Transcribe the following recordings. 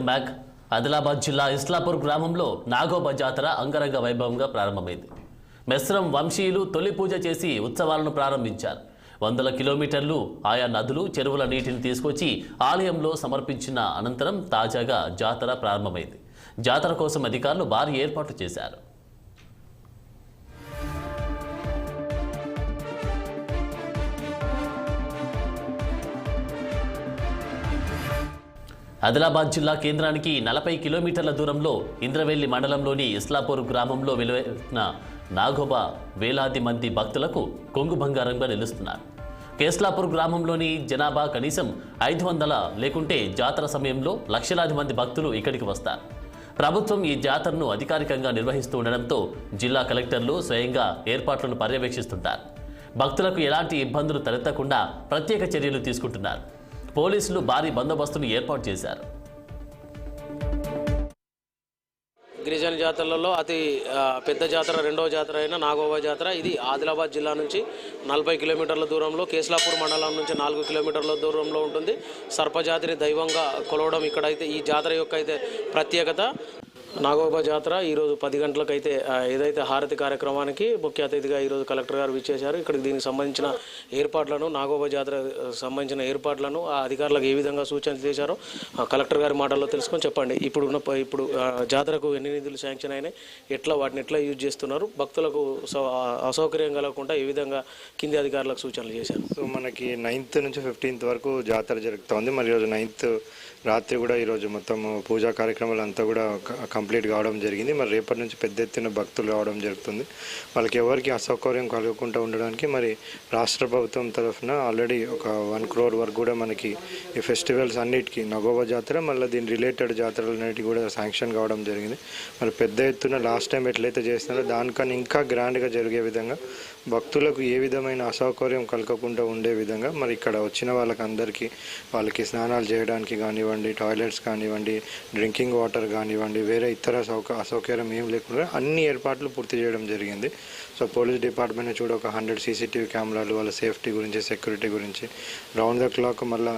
Back Adilabad జిల్లా ఇస్లాపూర్ గ్రామంలో నాగోబా జాతర అంగరంగ వైభవంగా ప్రారంభమైంది. మెస్రం వంశీయులు తొలి పూజ చేసి ఉత్సవాలను ప్రారంభించారు. వందల కిలోమీటర్లు ఆయా నదులు, చెరువుల నీటిని తీసుకొచ్చి ఆలయంలో సమర్పించిన అనంతరం తాజాగా జాతర ప్రారంభమైంది. జాతర కోసం అధికారులు భారీ ఏర్పాట్లు చేశారు. ఆదిలాబాద్ జిల్లా కేంద్రానికి 40 కిలోమీటర్ల దూరంలో ఇంద్రవెల్లి మండలంలోని ఇస్లాపూర్ గ్రామంలో వెలువెత్తిన నాగోబా వేలాది మంది భక్తులకు కొంగు బంగారంగా నిలుస్తున్నారు. కేస్లాపూర్ గ్రామంలోని జనాభా కనీసం 500 లేకుంటే జాతర సమయంలో లక్షలాది మంది భక్తులు ఇక్కడికి వస్తారు. ప్రభుత్వం ఈ జాతరను అధికారికంగా నిర్వహిస్తూ ఉండడంతో జిల్లా కలెక్టర్లు స్వయంగా ఏర్పాట్లను పర్యవేక్షిస్తుంటారు. భక్తులకు ఎలాంటి ఇబ్బందులు తలెత్తకుండా ప్రత్యేక చర్యలు తీసుకుంటున్నారు. పోలీసులు భారీ బందోబస్తును ఏర్పాటు చేశారు. గిరిజన జాతరలలో అతి పెద్ద జాతర, రెండవ జాతర అయిన నాగోబా జాతర ఇది ఆదిలాబాద్ జిల్లా నుంచి 40 కిలోమీటర్ల దూరంలో, కేస్లాపూర్ మండలం నుంచి 4 కిలోమీటర్ల దూరంలో ఉంటుంది. సర్పజాతిని దైవంగా కొలవడం ఇక్కడైతే ఈ జాతర యొక్క అయితే ప్రత్యేకత. నాగోబా జాతర ఈరోజు 10 గంటలకు అయితే ఏదైతే హారతి కార్యక్రమానికి ముఖ్య అతిథిగా ఈరోజు కలెక్టర్ గారు విచ్చేశారు. ఇక్కడ దీనికి సంబంధించిన ఏర్పాట్లను, నాగోబా జాతర సంబంధించిన ఏర్పాట్లను ఆ అధికారులకు ఏ విధంగా సూచనలు చేశారో కలెక్టర్ గారి మాటల్లో తెలుసుకొని చెప్పండి. ఇప్పుడు జాతరకు ఎన్ని నిధులు శాంక్షన్ అయినాయి, వాటిని ఎట్లా యూజ్ చేస్తున్నారు, భక్తులకు అసౌకర్యం కలగకుండా ఏ విధంగా కింది అధికారులకు సూచనలు చేశారు. సో మనకి 9th నుంచి 15th వరకు జాతర జరుగుతుంది. మరి ఈరోజు 9th రాత్రి కూడా ఈరోజు మొత్తం పూజా కార్యక్రమాలు అంతా కూడా కంప్లీట్ కావడం జరిగింది. మరి రేపటి నుంచి పెద్ద ఎత్తున భక్తులు రావడం జరుగుతుంది. వాళ్ళకి ఎవరికి అసౌకర్యం కలగకుండా ఉండడానికి మరి రాష్ట్ర ప్రభుత్వం తరఫున ఆల్రెడీ ఒక 1 crore వరకు కూడా మనకి ఈ ఫెస్టివల్స్ అన్నిటికీ, నాగోబా జాతర మళ్ళీ దీని రిలేటెడ్ జాతరలన్నిటికీ కూడా శాంక్షన్ కావడం జరిగింది. మరి పెద్ద ఎత్తున లాస్ట్ టైం ఎట్లయితే చేస్తున్నారో దానికన్నా ఇంకా గ్రాండ్గా జరిగే విధంగా, భక్తులకు ఏ విధమైన అసౌకర్యం కలగకుండా ఉండే విధంగా మరి ఇక్కడ వచ్చిన వాళ్ళకి స్నానాలు చేయడానికి కానివ్వండి, టాయిలెట్స్ కానివ్వండి, డ్రింకింగ్ వాటర్ కానివ్వండి, వేరే ఇతర అసౌకర్యం ఏం లేకుండా అన్ని ఏర్పాట్లు పూర్తి చేయడం జరిగింది. సో పోలీస్ డిపార్ట్మెంట్ చూడ ఒక 100 CCTV కెమెరాలు, వాళ్ళ సేఫ్టీ గురించి, సెక్యూరిటీ గురించి రౌండ్ ద క్లాక్ మళ్ళీ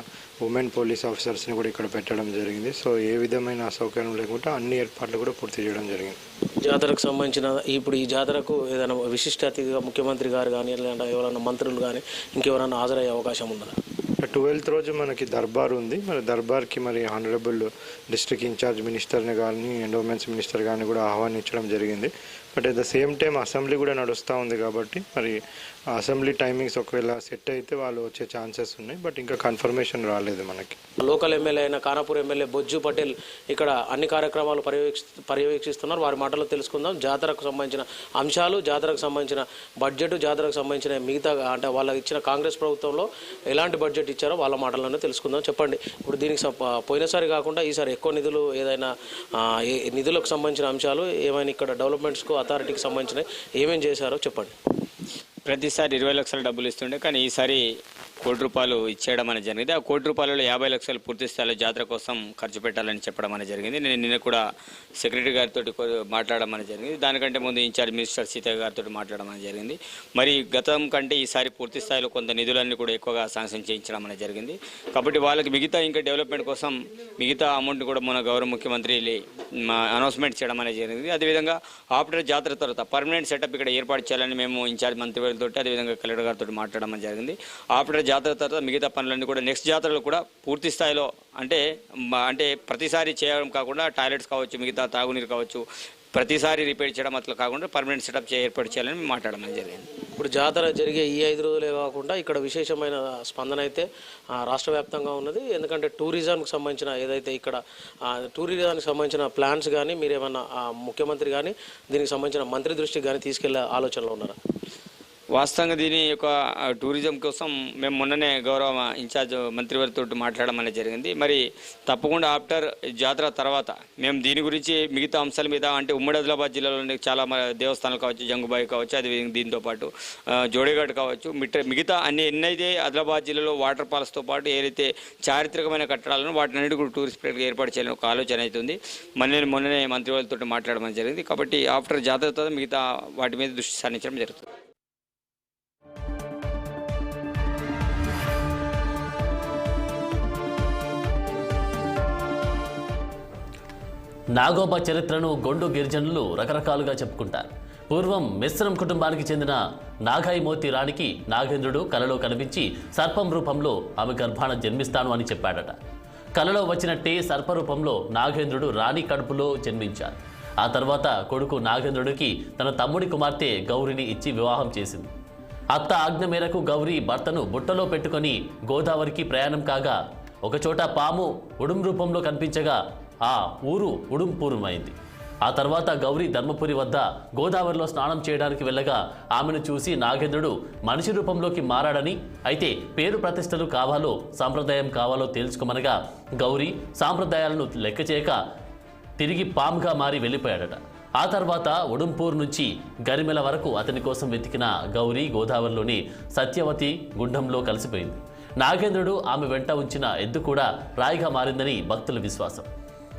ఉమెన్ పోలీస్ ఆఫీసర్స్ని కూడా ఇక్కడ పెట్టడం జరిగింది. సో ఏ విధమైన అసౌకర్యం లేకుండా అన్ని ఏర్పాట్లు కూడా పూర్తి చేయడం జరిగింది. జాతరకు సంబంధించిన ఇప్పుడు ఈ జాతరకు ఏదైనా విశిష్ట అతిథిగా ముఖ్యమంత్రి గారు కానీ, లేదా ఎవరైనా మంత్రులు కానీ ఇంకెవరైనా హాజరయ్యే అవకాశం ఉందా? 12th రోజు మనకి దర్బార్ ఉంది. మరి దర్బార్కి మరి హానరబుల్ డిస్ట్రిక్ట్ ఇన్ఛార్జ్ మినిస్టర్ని కానీ, ఎండోమెంట్స్ మినిస్టర్ కానీ కూడా ఆహ్వానించడం జరిగింది. But at the same time assembly కూడా నడుస్తూ ఉంది కాబట్టి మరి అసెంబ్లీ టైమింగ్స్ ఒకవేళ సెట్ అయితే వాళ్ళు వచ్చే ఛాన్సెస్ ఉన్నాయి. బట్ ఇంకా కన్ఫర్మేషన్ రాలేదు మనకి. లోకల్ ఎమ్మెల్యే అయిన ఖానాపూర్ ఎమ్మెల్యే బొజ్జు పటేల్ ఇక్కడ అన్ని కార్యక్రమాలు పర్యవేక్షిస్తున్నారు. వారి మాటల్లో తెలుసుకుందాం. జాతరకు సంబంధించిన అంశాలు, జాతరకు సంబంధించిన బడ్జెట్, జాతరకు సంబంధించిన మిగతా అంటే వాళ్ళకి ఇచ్చిన కాంగ్రెస్ ప్రభుత్వంలో ఎలాంటి బడ్జెట్ ఇచ్చారో వాళ్ళ మాటల్లోనే తెలుసుకుందాం. చెప్పండి, ఇప్పుడు దీనికి పోయినసారి కాకుండా ఈసారి ఎక్కువ నిధులు, ఏదైనా నిధులకు సంబంధించిన అంశాలు ఏమైనా ఇక్కడ డెవలప్మెంట్స్కు అథారిటీకి సంబంధించిన ఏమేమి చేశారో చెప్పండి. ప్రతిసారి 20 లక్షల డబ్బులు ఇస్తుండే, కానీ ఈసారి ₹1 కోటి ఇచ్చేయడం అనేది జరిగింది. ఆ ₹1 కోటిలో 50 లక్షలు పూర్తి స్థాయిలో జాతర కోసం ఖర్చు పెట్టాలని చెప్పడం అనేది జరిగింది. నేను నిన్న కూడా సెక్రటరీ గారితో మాట్లాడడం అనేది జరిగింది. దానికంటే ముందు ఇన్ఛార్జ్ మినిస్టర్ సీతయ్య గారితో మాట్లాడడం అనేది జరిగింది. మరి గతం కంటే ఈసారి పూర్తి స్థాయిలో కొంత నిధులన్నీ కూడా ఎక్కువగా శాంక్షన్ చేయించడం అనేది జరిగింది. కాబట్టి వాళ్ళకి మిగతా ఇంకా డెవలప్మెంట్ కోసం మిగతా అమౌంట్ కూడా మన గౌరవ ముఖ్యమంత్రి అనౌన్స్మెంట్ చేయడం అనేది జరిగింది. అదేవిధంగా ఆఫ్టర్ జాతర తర్వాత పర్మనెంట్ సెటప్ ఇక్కడ ఏర్పాటు చేయాలని మేము ఇన్ఛార్జ్ మంత్రివర్యులతో, అదేవిధంగా కలెక్టర్ గారితో మాట్లాడడం అనేది జరిగింది. ఆఫ్టర్ జాతర తర్వాత మిగతా పనులన్నీ కూడా నెక్స్ట్ జాతరలో కూడా పూర్తి స్థాయిలో అంటే ప్రతిసారి చేయడం కాకుండా టాయిలెట్స్ కావచ్చు, మిగతా తాగునీరు కావచ్చు, ప్రతిసారి రిపేర్ చేయడం అట్లా కాకుండా పర్మనెంట్ సెటప్ ఏర్పాటు చేయాలని మాట్లాడడం జరిగింది. ఇప్పుడు జాతర జరిగే ఈ 5 రోజులే కాకుండా ఇక్కడ విశేషమైన స్పందన అయితే రాష్ట్ర వ్యాప్తంగా ఉన్నది. ఎందుకంటే టూరిజంకి సంబంధించిన ఏదైతే ఇక్కడ టూరిజానికి సంబంధించిన ప్లాన్స్ కానీ, మీరేమన్నా ముఖ్యమంత్రి కానీ దీనికి సంబంధించిన మంత్రి దృష్టికి కానీ తీసుకెళ్లే ఆలోచనలో ఉన్నారా? వాస్తవంగా దీని యొక్క టూరిజం కోసం మేము మొన్ననే గౌరవ ఇన్ఛార్జ్ మంత్రివారితో మాట్లాడడం అనేది జరిగింది. మరి తప్పకుండా ఆఫ్టర్ జాతర తర్వాత మేము దీని గురించి మిగతా అంశాల మీద, అంటే ఉమ్మడి ఆదిలాబాద్ జిల్లాలోని చాలా దేవస్థానాలు కావచ్చు, జంగుబాయి కావచ్చు, అది దీంతో పాటు జోడేఘాట్ కావచ్చు, మిగతా ఎన్నైతే ఆదిలాబాద్ జిల్లాలో వాటర్ ఫాల్స్తో పాటు ఏదైతే చారిత్రకమైన కట్టడాలను వాటిని కూడా టూరిస్ట్ ప్లేస్గా ఏర్పాటు చేయాలని ఒక ఆలోచన అవుతుంది. మొన్ననే మంత్రివారితో మాట్లాడడం జరిగింది. కాబట్టి ఆఫ్టర్ జాతర తర్వాత మిగతా వాటి మీద దృష్టి సారించడం జరుగుతుంది. నాగోబా చరిత్రను గొండు గిరిజనులు రకరకాలుగా చెప్పుకుంటారు. పూర్వం మిశ్రం కుటుంబానికి చెందిన నాగాయిమోతి రాణికి నాగేంద్రుడు కలలో కనిపించి సర్పం రూపంలో ఆమె గర్భాన జన్మిస్తాను అని చెప్పాడట. కలలో వచ్చినట్టే సర్పరూపంలో నాగేంద్రుడు రాణి కడుపులో జన్మించారు. ఆ తర్వాత కొడుకు నాగేంద్రుడికి తన తమ్ముడి కుమార్తె గౌరిని ఇచ్చి వివాహం చేసింది. అత్త ఆజ్ఞ మేరకు గౌరి భర్తను బుట్టలో పెట్టుకొని గోదావరికి ప్రయాణం కాగా ఒకచోట పాము ఉడుం రూపంలో కనిపించగా ఆ ఊరు ఉడుంపూర్వమైంది. ఆ తర్వాత గౌరీ ధర్మపురి వద్ద గోదావరిలో స్నానం చేయడానికి వెళ్ళగా ఆమెను చూసి నాగేంద్రుడు మనిషి రూపంలోకి మారాడని, అయితే పేరు ప్రతిష్టలు కావాలో సాంప్రదాయం కావాలో తేల్చుకోమనగా గౌరీ సాంప్రదాయాలను లెక్క చేయక తిరిగి పాముగా మారి వెళ్ళిపోయాడట. ఆ తర్వాత ఉడుంపూర్ నుంచి గరిమెల వరకు అతని కోసం వెతికిన గౌరీ గోదావరిలోని సత్యవతి గుండంలో కలిసిపోయింది. నాగేంద్రుడు ఆమె వెంట ఉంచిన ఎద్దు కూడా రాయిగా మారిందని భక్తుల విశ్వాసం.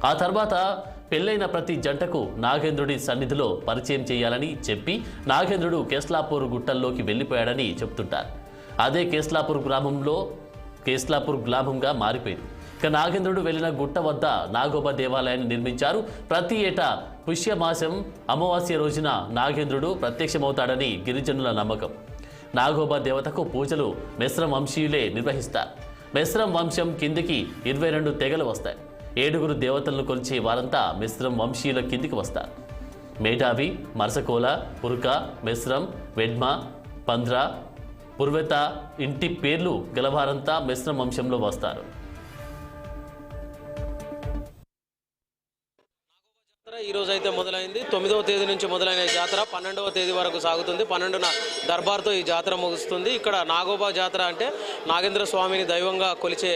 ఆ తర్వాత పెళ్ళైన ప్రతి జంటకు నాగేంద్రుడి సన్నిధిలో పరిచయం చేయాలని చెప్పి నాగేంద్రుడు కేస్లాపూర్ గుట్టల్లోకి వెళ్ళిపోయాడని చెప్తుంటారు. అదే కేస్లాపూర్ గ్రామంగా మారిపోయింది. ఇక నాగేంద్రుడు వెళ్ళిన గుట్ట వద్ద నాగోబా దేవాలయాన్ని నిర్మించారు. ప్రతి ఏటా పుష్యమాసం అమావాస్య రోజున నాగేంద్రుడు ప్రత్యక్షమవుతాడని గిరిజనుల నమ్మకం. నాగోబా దేవతకు పూజలు మెస్రం వంశీయులే నిర్వహిస్తారు. మెస్రం వంశం కిందికి 22 తెగలు వస్తాయి. 7 దేవతలను కొలిచే వారంతా మిశ్రం వంశీయుల కిందికి వస్తారు. మేధావి, మరసకోల, పురుక, మిశ్రం, వెడ్మ, పంద్ర, పుర్వెత ఇంటి పేర్లు గలవారంతా మిశ్రం వంశంలో వస్తారు. ఈ రోజు అయితే మొదలైంది. 9వ తేదీ నుంచి మొదలైన ఈ జాతర 12వ తేదీ వరకు సాగుతుంది. 12న దర్బార్తో ఈ జాతర ముగుస్తుంది. ఇక్కడ నాగోబా జాతర అంటే నాగేంద్ర స్వామిని దైవంగా కొలిచే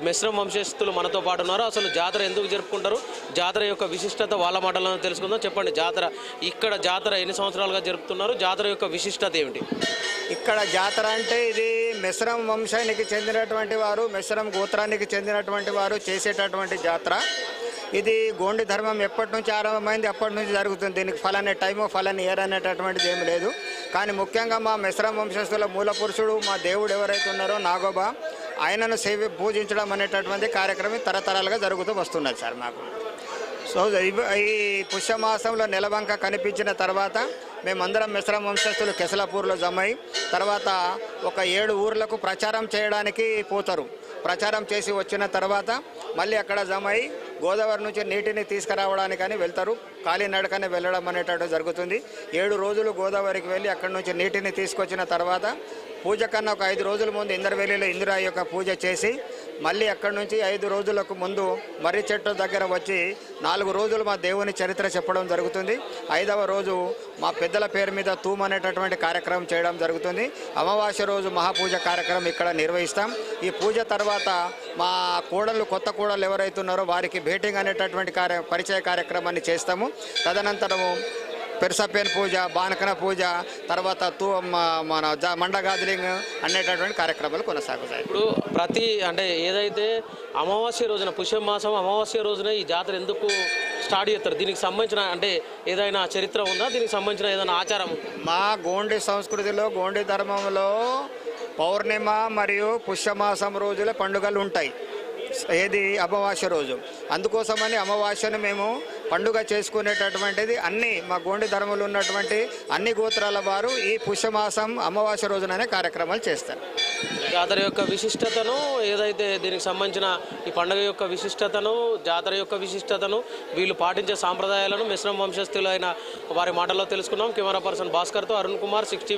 మిశ్రం వంశస్థులు మనతో పాటు ఉన్నారు. అసలు జాతర ఎందుకు జరుపుకుంటారు, జాతర యొక్క విశిష్టత వాళ్ళ మాటలను తెలుసుకుందాం. చెప్పండి, ఇక్కడ జాతర ఎన్ని సంవత్సరాలుగా జరుపుతున్నారు, జాతర యొక్క విశిష్టత ఏమిటి? ఇక్కడ జాతర అంటే ఇది మిశ్రం వంశానికి చెందినటువంటి వారు, మిశ్రం గోత్రానికి చెందినటువంటి వారు చేసేటటువంటి జాతర. ఇది గోండి ధర్మం ఎప్పటి నుంచి ఆరంభమైంది అప్పటి నుంచి జరుగుతుంది. దీనికి ఫలానే టైము ఫలాని ఇయర్ అనేటటువంటిది ఏమి లేదు. కానీ ముఖ్యంగా మా మిశ్రం వంశస్థుల మూల పురుషుడు, మా దేవుడు ఎవరైతే ఉన్నారో నాగోబా, ఆయనను పూజించడం అనేటటువంటి కార్యక్రమం తరతరాలుగా జరుగుతూ వస్తున్నది సార్ మాకు. సో ఈ పుష్యమాసంలో నెలవంక కనిపించిన తర్వాత మేమందరం మిశ్రం వంశస్థులు కెసలాపూర్లో జమై తర్వాత ఒక 7 ఊర్లకు ప్రచారం చేయడానికి పోతారు. ప్రచారం చేసి వచ్చిన తర్వాత మళ్ళీ అక్కడ జమై గోదావరి నుంచి నీటిని తీసుకురావడానికని వెళ్తారు. కాలినడకనే వెళ్ళడం అనేటట్టు జరుగుతుంది. 7 రోజులు గోదావరికి వెళ్ళి అక్కడి నుంచి నీటిని తీసుకొచ్చిన తర్వాత పూజ కన్నా ఒక 5 రోజుల ముందు ఇంద్రవెల్లిలో ఇందిరా యొక్క పూజ చేసి మళ్ళీ అక్కడి నుంచి 5 రోజులకు ముందు మర్రి చెట్టు దగ్గర వచ్చి 4 రోజులు మా దేవుని చరిత్ర చెప్పడం జరుగుతుంది. 5వ రోజు మా పెద్దల పేరు మీద తూమ్ అనేటటువంటి కార్యక్రమం చేయడం జరుగుతుంది. అమావాస్య రోజు మహాపూజ కార్యక్రమం ఇక్కడ నిర్వహిస్తాం. ఈ పూజ తర్వాత మా కొత్త కోడళ్ళు ఎవరైతే ఉన్నారో వారికి భేటింగ్ అనేటటువంటి పరిచయ కార్యక్రమాన్ని చేస్తాము. తదనంతరము పెర్సపేన్ పూజ, బానకన పూజ, తర్వాత మన మండగాజలింగ్ అనేటటువంటి కార్యక్రమాలు కొనసాగుతాయి. ఇప్పుడు ఏదైతే అమావాస్య రోజున పుష్యమాసం అమావాస్య రోజున ఈ జాతర ఎందుకు స్టార్ట్ చేస్తారు? దీనికి సంబంధించిన ఏదైనా చరిత్ర ఉందా? దీనికి సంబంధించిన ఏదైనా ఆచారం? మా గోండి సంస్కృతిలో, గోండి ధర్మంలో పౌర్ణిమ మరియు పుష్యమాసం రోజుల పండుగలు ఉంటాయి. ఏది అమావాస్య రోజు. అందుకోసమని అమావాస్యను మేము పండుగ చేసుకునేటటువంటిది అన్ని మా గోండి ధర్మంలో ఉన్నటువంటి అన్ని గోత్రాల వారు ఈ పుష్యమాసం అమావాస్య రోజుననే కార్యక్రమాలు చేస్తారు. జాతర యొక్క విశిష్టతను, ఏదైతే దీనికి సంబంధించిన ఈ పండుగ యొక్క విశిష్టతను, జాతర యొక్క విశిష్టతను, వీళ్ళు పాటించే సాంప్రదాయాలను మిశ్రం వంశస్థులైన వారి మాటల్లో తెలుసుకున్నాం. కెమెరా పర్సన్ భాస్కర్తో అరుణ్ కుమార్, 6TV.